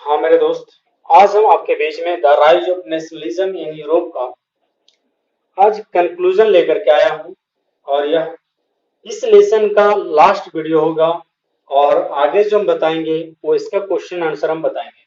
हाँ मेरे दोस्त, आज हम आपके बीच में the rise of nationalism in Europe का आज कंक्लूजन लेकर के आया हूँ। और यह इस लेसन का लास्ट वीडियो होगा। और आगे जो हम बताएंगे वो इसका क्वेश्चन आंसर हम बताएंगे।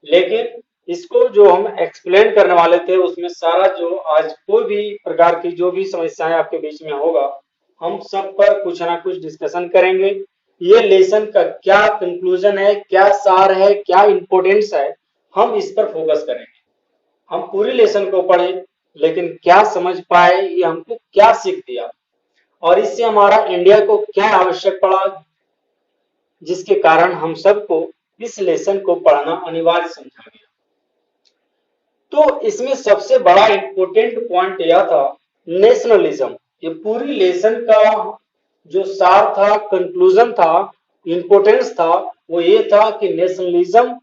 लेकिन इसको जो हम एक्सप्लेन करने वाले थे उसमें सारा जो आज कोई भी प्रकार की जो भी समस्याएं आपके बीच में होगा, हम सब पर कुछ ना कुछ डिस्कशन करेंगे। ये लेसन का क्या कंक्लूजन है, क्या सार है, क्या इंपॉर्टेंस है, हम इस पर फोकस करेंगे। हम पूरी लेसन को पढ़े लेकिन क्या समझ पाए, ये हमको क्या सीख दिया और इससे हमारा इंडिया को क्या आवश्यक पड़ा, जिसके कारण हम सबको इस लेसन को पढ़ना अनिवार्य समझा गया। तो इसमें सबसे बड़ा इंपॉर्टेंट पॉइंट यह था नेशनलिज्म। ये पूरी लेसन का जो सार था, कंक्लूजन था, इंपॉर्टेंस था, वो ये था कि नेशनलिज्म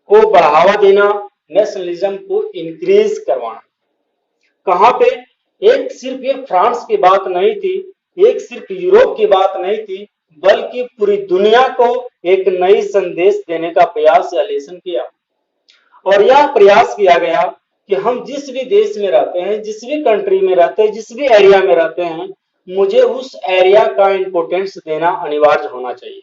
को बढ़ावा देना, नेशनलिज्म को इंक्रीज करवाना। कहां पे? एक सिर्फ ये फ्रांस की बात नहीं थी, एक सिर्फ यूरोप की बात नहीं थी, बल्कि पूरी दुनिया को एक नई संदेश देने का प्रयास या लेसन किया। और यह प्रयास किया गया कि हम जिस भी देश में रहते हैं, जिस भी कंट्री में रहते हैं, जिस भी एरिया में रहते हैं, मुझे उस एरिया का इंपॉर्टेंस देना अनिवार्य होना चाहिए।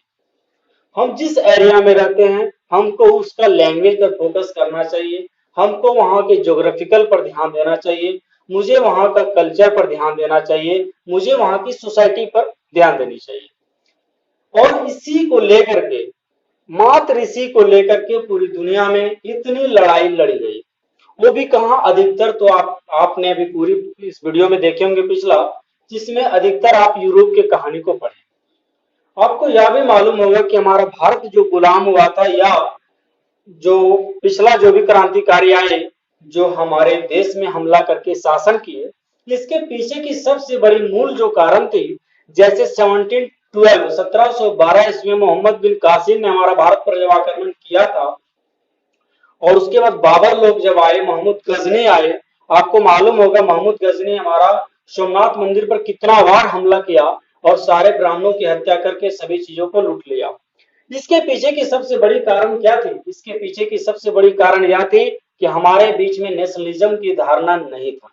हम जिस एरिया में रहते हैं हमको उसका लैंग्वेज पर फोकस करना चाहिए, हमको वहां के ज्योग्राफिकल पर ध्यान देना चाहिए, मुझे वहां का कल्चर पर ध्यान देना चाहिए, मुझे वहां की सोसाइटी पर ध्यान देनी चाहिए। और इसी को लेकर के, मात्र इसी को लेकर के पूरी दुनिया में इतनी लड़ाई लड़ी गई। वो भी कहाँ, अधिकतर तो आपने अभी पूरी इस वीडियो में देखे होंगे पिछला, जिसमें अधिकतर आप यूरोप की कहानी को पढ़े। आपको यह भी मालूम होगा कि हमारा भारत जो गुलाम हुआ था, या जो पिछला जो भी क्रांतिकारी आए जो हमारे देश में हमला करके शासन किए, इसके पीछे की सबसे बड़ी मूल जो कारण थी, जैसे 1712 ईस्वी में मोहम्मद बिन कासिम ने हमारा भारत पर जब आक्रमण किया था, और उसके बाद बाबर लोग जब आए, महमूद गजनी आए। आपको मालूम होगा महमूद गजनी हमारा सोमनाथ मंदिर पर कितना बार हमला किया और सारे ब्राह्मणों की हत्या करके सभी चीजों को लूट लिया। इसके पीछे की सबसे बड़ी कारण क्या थी? इसके पीछे की सबसे बड़ी कारण यह थी कि हमारे बीच में नेशनलिज्म की धारणा नहीं था।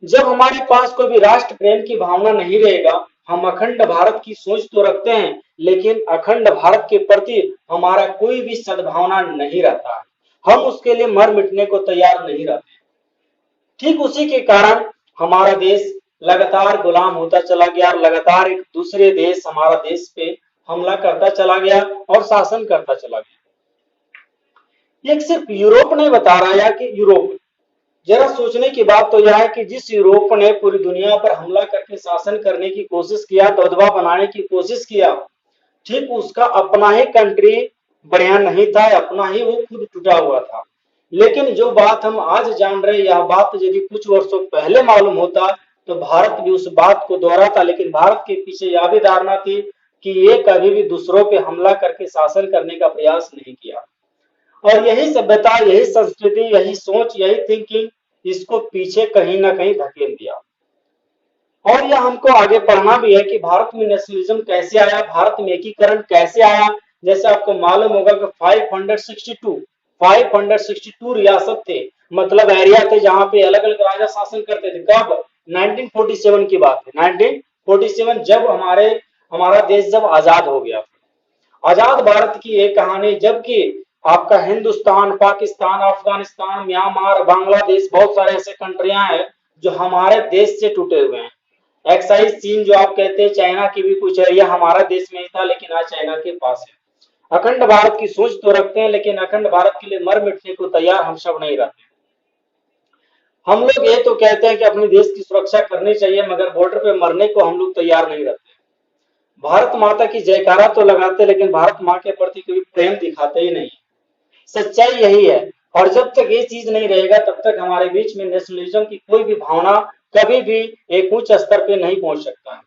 जब हमारे पास कोई भी राष्ट्र प्रेम की भावना नहीं रहेगा, हम अखंड भारत की सोच तो रखते हैं लेकिन अखंड भारत के प्रति हमारा कोई भी सद्भावना नहीं रहता है, हम उसके लिए मर मिटने को तैयार नहीं रहते। ठीक उसी के कारण हमारा देश लगातार गुलाम होता चला गया, लगातार एक दूसरे देश हमारा देश पे हमला करता चला गया और शासन करता चला गया। एक सिर्फ यूरोप नहीं बता रहा है कि यूरोप, जरा सोचने की बात तो यह है कि जिस यूरोप ने पूरी दुनिया पर हमला करके शासन करने की कोशिश किया, दबदबा बनाने की कोशिश किया, ठीक उसका अपना ही कंट्री बढ़िया नहीं था, अपना ही वो खुद टूटा हुआ था। लेकिन जो बात हम आज जान रहे, यह बात यदि कुछ वर्षों पहले मालूम होता तो भारत भी उस बात को दोहराता। लेकिन भारत के पीछे यह भी धारणा थी कि ये कभी भी दूसरों पे हमला करके शासन करने का प्रयास नहीं किया। और यही सभ्यता, यही संस्कृति, यही सोच, यही थिंकिंग इसको पीछे कहीं ना कहीं धकेल दिया। और यह हमको आगे पढ़ना भी है कि भारत में नेशनलिज्म कैसे आया, भारत में एकीकरण कैसे आया। जैसे आपको मालूम होगा कि 562 रियासत थे, मतलब एरिया थे जहां पे अलग अलग राजा शासन करते थे। कब? 1947 की बात है, 1947, जब हमारा देश जब आजाद हो गया। आजाद भारत की एक कहानी, जबकि आपका हिंदुस्तान, पाकिस्तान, अफगानिस्तान, म्यांमार, बांग्लादेश, बहुत सारे ऐसे कंट्रियां हैं जो हमारे देश से टूटे हुए हैं। एक्साइज चीन जो आप कहते हैं, चाइना की भी कुछ एरिया हमारा देश में ही था लेकिन आज चाइना के पास है। अखंड भारत की सोच तो रखते हैं लेकिन अखंड भारत के लिए मर मिटने को तैयार हम सब नहीं रहते। हम लोग ये तो कहते हैं कि अपने देश की सुरक्षा करनी चाहिए, मगर बॉर्डर पे मरने को हम लोग तैयार नहीं रहते। भारत माता की जयकारा तो लगाते लेकिन भारत माँ के प्रति कभी प्रेम दिखाते ही नहीं। सच्चाई यही है। और जब तक ये चीज नहीं रहेगा तब तक हमारे बीच में नेशनलिज्म की कोई भी भावना कभी भी एक उच्च स्तर पे नहीं पहुंच सकता है।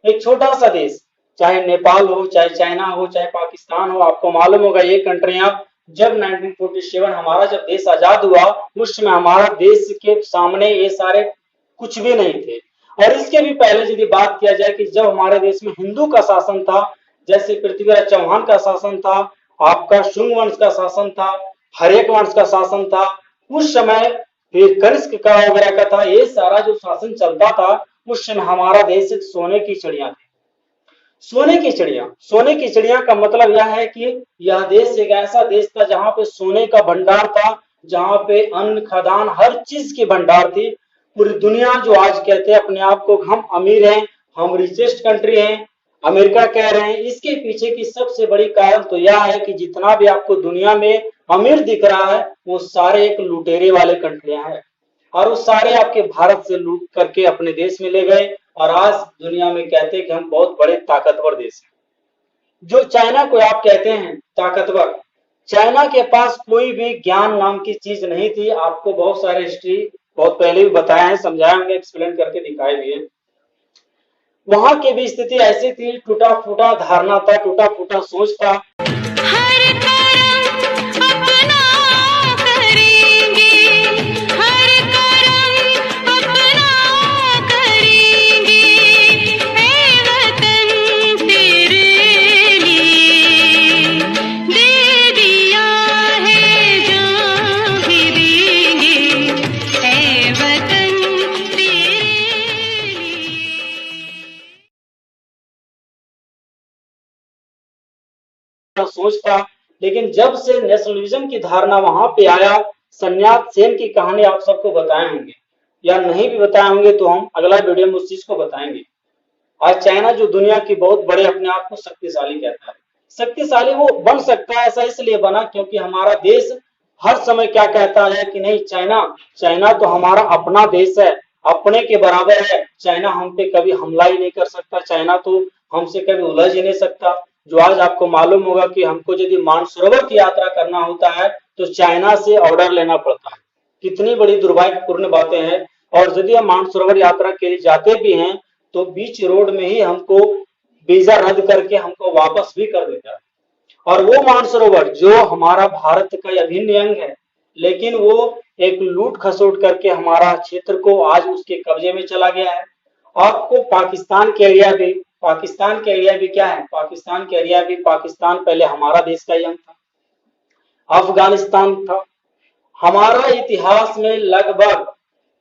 एक छोटा सा देश, चाहे नेपाल हो, चाहे चाइना हो, चाहे पाकिस्तान हो, आपको मालूम होगा ये कंट्रियां जब 1947 हमारा जब देश आजाद हुआ, उस समय हमारा देश के सामने ये सारे कुछ भी नहीं थे। और इसके भी पहले यदि बात किया जाए कि जब हमारे देश में हिंदू का शासन था, जैसे पृथ्वीराज चौहान का शासन था, आपका शुंग वंश का शासन था, हर्यक वंश का शासन था उस समय, फिर कनिष्क का वगैरह का था। ये सारा जो शासन चलता था उस समय हमारा देश एक सोने की चिड़िया थी। सोने की चिड़िया, सोने की चिड़िया का मतलब यह है कि यह देश एक ऐसा देश था जहां पे सोने का भंडार था, जहां पे अन्न खदान हर चीज की भंडार थी। पूरी दुनिया जो आज कहते हैं अपने आप को हम अमीर हैं, हम रिचेस्ट कंट्री हैं, अमेरिका कह रहे हैं, इसके पीछे की सबसे बड़ी कारण तो यह है कि जितना भी आपको दुनिया में अमीर दिख रहा है वो सारे एक लुटेरे वाले कंट्रियां हैं, और वो सारे आपके भारत से लूट करके अपने देश में ले गए, और आज दुनिया में कहते हैं कि हम बहुत बड़े ताकतवर देश हैं। जो चाइना को आप कहते हैं ताकतवर, चाइना के पास कोई भी ज्ञान नाम की चीज नहीं थी। आपको बहुत सारे हिस्ट्री बहुत पहले भी बताया है, समझाया होंगे, एक्सप्लेन करके दिखाए भी है। वहां की भी स्थिति ऐसी थी, टूटा फूटा धारणा था, टूटा फूटा सोच था। सोच था, लेकिन जब से नेशनलिज्म की धारणा वहां पे आया, सन्यात सेन की कहानी आप सबको बताए होंगे, या नहीं भी बताए होंगे तो हम अगला वीडियो में उस चीज को बताएंगे। आज चाइना जो दुनिया की बहुत बड़े अपने आप को शक्तिशाली कहता है, शक्तिशाली वो बन सकता है, ऐसा इसलिए बना क्योंकि हमारा देश हर समय क्या कहता है कि नहीं, चाइना चाइना तो हमारा अपना देश है, अपने के बराबर है, चाइना हम पे कभी हमला ही नहीं कर सकता, चाइना तो हमसे कभी उलझ ही नहीं सकता। जो आज आपको मालूम होगा कि हमको यदि मानसरोवर की यात्रा करना होता है तो चाइना से ऑर्डर लेना पड़ता है, कितनी बड़ी दुर्भाग्यपूर्ण बातें हैं। और यदि हम मानसरोवर यात्रा के लिए जाते भी हैं तो बीच रोड में ही हमको वीजा रद्द करके हमको वापस भी कर देता है। और वो मानसरोवर जो हमारा भारत का अभिन्न अंग है, लेकिन वो एक लूट खसोट करके हमारा क्षेत्र को आज उसके कब्जे में चला गया है। आपको पाकिस्तान के एरिया भी, पाकिस्तान के एरिया भी क्या है, पाकिस्तान के एरिया भी, पाकिस्तान पहले हमारा देश का ही अंग था, अफगानिस्तान था। हमारा इतिहास में लगभग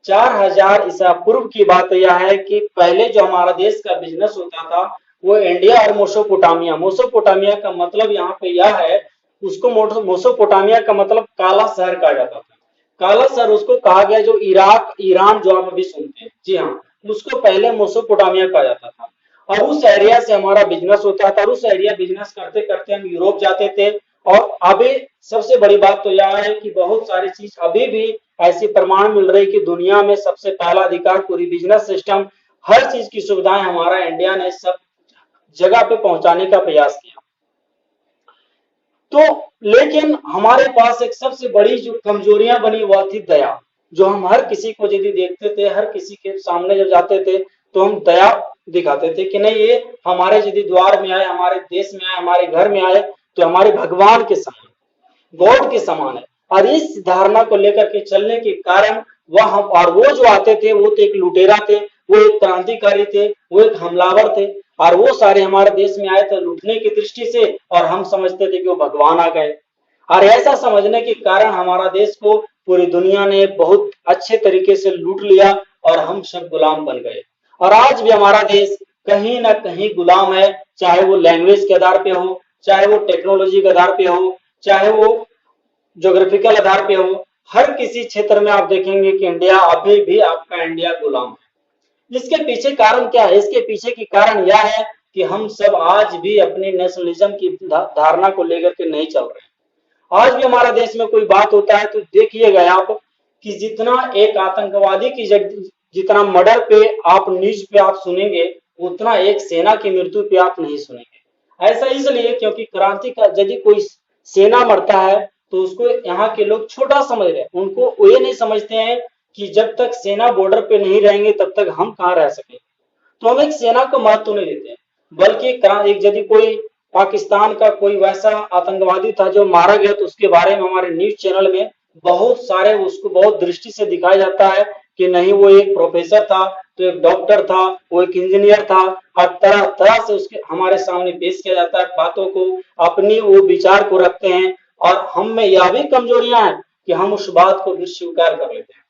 4000 ईसा पूर्व की बात यह है कि पहले जो हमारा देश का बिजनेस होता था वो इंडिया और मोसोपोटामिया, मोसोपोटामिया का मतलब यहाँ पे यह है, उसको मोसोपोटामिया का मतलब काला शहर कहा जाता था। काला शहर उसको कहा गया जो इराक ईरान जो आप अभी सुनते हैं, जी हाँ, उसको पहले मोसोपोटामिया कहा जाता था। और उस एरिया से हमारा बिजनेस होता था, और उस एरिया बिजनेस करते करते हम यूरोप जाते थे। और अभी सबसे बड़ी बात तो यह है कि बहुत सारी चीज अभी भी ऐसी प्रमाण मिल रही कि दुनिया में सबसे पहला अधिकार, पूरी बिजनेस सिस्टम, हर चीज की सुविधाएं हमारा इंडिया ने सब जगह पे पहुंचाने का प्रयास किया। तो लेकिन हमारे पास एक सबसे बड़ी जो कमजोरियां बनी वह थी दया, जो हम हर किसी को यदि देखते थे, हर किसी के सामने जब जाते थे तो हम दया दिखाते थे कि नहीं, ये हमारे यदि द्वार में आए, हमारे देश में आए, हमारे घर में आए तो हमारे भगवान के समान, गॉड के समान है। और इस धारणा को लेकर के चलने के कारण वह हम, और वो जो आते थे वो तो एक लुटेरा थे, वो एक क्रांतिकारी थे, वो एक हमलावर थे, और वो सारे हमारे देश में आए थे लूटने की दृष्टि से, और हम समझते थे कि वो भगवान आ गए। और ऐसा समझने के कारण हमारा देश को पूरी दुनिया ने बहुत अच्छे तरीके से लूट लिया और हम सब गुलाम बन गए। और आज भी हमारा देश कहीं ना कहीं गुलाम है, चाहे वो लैंग्वेज के आधार पे हो, चाहे वो टेक्नोलॉजी के आधार पे हो, चाहे वो ज्योग्राफिकल आधार पे हो, हर किसी क्षेत्र में आप देखेंगे कि इंडिया अभी भी आपका इंडिया गुलाम है। इसके पीछे कारण क्या है? इसके पीछे की कारण यह है कि हम सब आज भी अपने नेशनलिज्म की धारणा को लेकर के नहीं चल रहे हैं। आज भी हमारा देश में कोई बात होता है तो देखिएगा आप कि जितना एक आतंकवादी की जितना मर्डर पे आप न्यूज पे आप सुनेंगे, उतना एक सेना की मृत्यु पे आप नहीं सुनेंगे। ऐसा इसलिए क्योंकि क्रांति का यदि कोई सेना मरता है तो उसको यहाँ के लोग छोटा समझ रहे हैं, उनको ये नहीं समझते हैं कि जब तक सेना बॉर्डर पे नहीं रहेंगे तब तक हम कहाँ रह सकेंगे। तो हम एक सेना को महत्व नहीं देते हैं, बल्कि एक यदि कोई पाकिस्तान का कोई वैसा आतंकवादी था जो मारा गया तो उसके बारे में हमारे न्यूज चैनल में बहुत सारे उसको बहुत दृष्टि से दिखाया जाता है कि नहीं, वो एक प्रोफेसर था, तो एक डॉक्टर था, वो एक इंजीनियर था, और तरह तरह से उसके हमारे सामने पेश किया जाता है, बातों को अपनी वो विचार को रखते हैं और हम में यह भी कमजोरियां हैं कि हम उस बात को भी स्वीकार कर लेते हैं।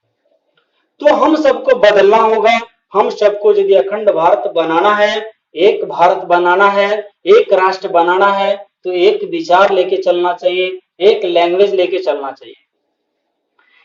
तो हम सबको बदलना होगा। हम सबको यदि अखंड भारत बनाना है, एक भारत बनाना है, एक राष्ट्र बनाना है, तो एक विचार लेके चलना चाहिए, एक लैंग्वेज लेके चलना चाहिए।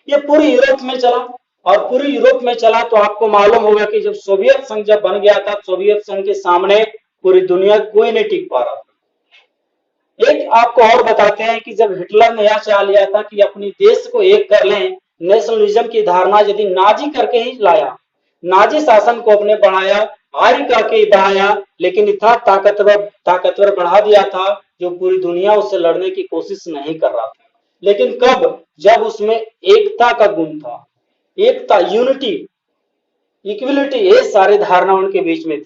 ये पूरी यूरोप में चला, और पूरी यूरोप में चला तो आपको मालूम होगा कि जब सोवियत संघ जब बन गया था, सोवियत संघ के सामने पूरी दुनिया कोई नहीं टिक पा रहा था। एक आपको और बताते हैं कि जब हिटलर ने यह चाह लिया था कि अपनी देश को एक कर लें, नेशनलिज्म की धारणा यदि नाजी करके ही लाया, नाजी शासन को अपने बढ़ाया, आर्य करके बढ़ाया, लेकिन इतना ताकतवर बढ़ा दिया था जो पूरी दुनिया उससे लड़ने की कोशिश नहीं कर रहा था। लेकिन कब? जब उसमें एकता का गुण था, एकता, यूनिटी, इक्विलिटी, ये सारी धारणा उनके बीच में थी।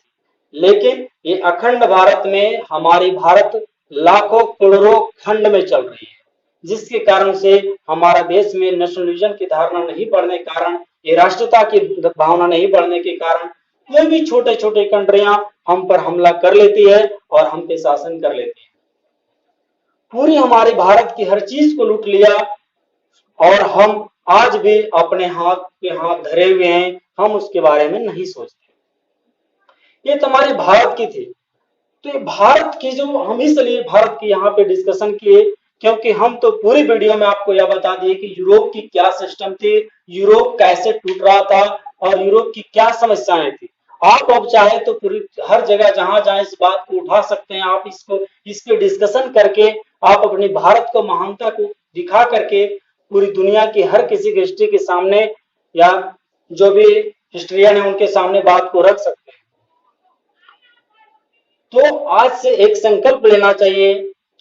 लेकिन ये अखंड भारत में हमारी भारत लाखों करोड़ों खंड में चल रही है, जिसके कारण से हमारा देश में नेशनलिज्म की धारणा नहीं बढ़ने के कारण, ये राष्ट्रता की भावना नहीं बढ़ने के कारण कोई भी छोटे छोटे कंट्रियां हम पर हमला कर लेती है और हम पे शासन कर लेती है। पूरी हमारे भारत की हर चीज को लूट लिया और हम आज भी अपने हाथ पे हाथ धरे हुए हैं, हम उसके बारे में नहीं सोचते। ये तो हमारी भारत की थी। तो ये भारत की जो हम इसलिए भारत की यहाँ पे डिस्कशन किए क्योंकि हम तो पूरी वीडियो में आपको यह बता दिए कि यूरोप की क्या सिस्टम थी, यूरोप कैसे टूट रहा था और यूरोप की क्या समस्याएं थी। आप अब चाहे तो पूरी हर जगह जहां जाए इस बात को उठा सकते हैं, आप इस पे डिस्कशन करके आप अपनी भारत को महानता को दिखा करके पूरी दुनिया की हर किसी की हिस्ट्री के सामने या जो भी हिस्ट्रियन है उनके सामने बात को रख सकते हैं। तो आज से एक संकल्प लेना चाहिए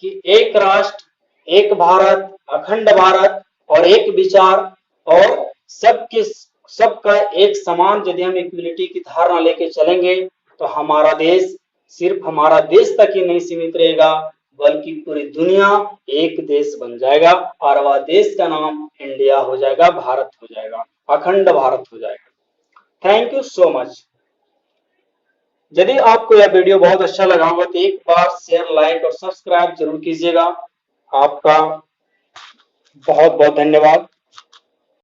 कि एक राष्ट्र, एक भारत, अखंड भारत और एक विचार और सबका एक समान, यदि हम इक्विलिटी की धारणा लेके चलेंगे तो हमारा देश सिर्फ हमारा देश तक ही नहीं सीमित रहेगा, बल्कि पूरी दुनिया एक देश बन जाएगा और वह देश का नाम इंडिया हो जाएगा, भारत हो जाएगा, अखंड भारत हो जाएगा। Thank you so much. यदि आपको यह वीडियो बहुत अच्छा लगा होगा तो एक बार शेयर, लाइक और सब्सक्राइब जरूर कीजिएगा। आपका बहुत बहुत धन्यवाद।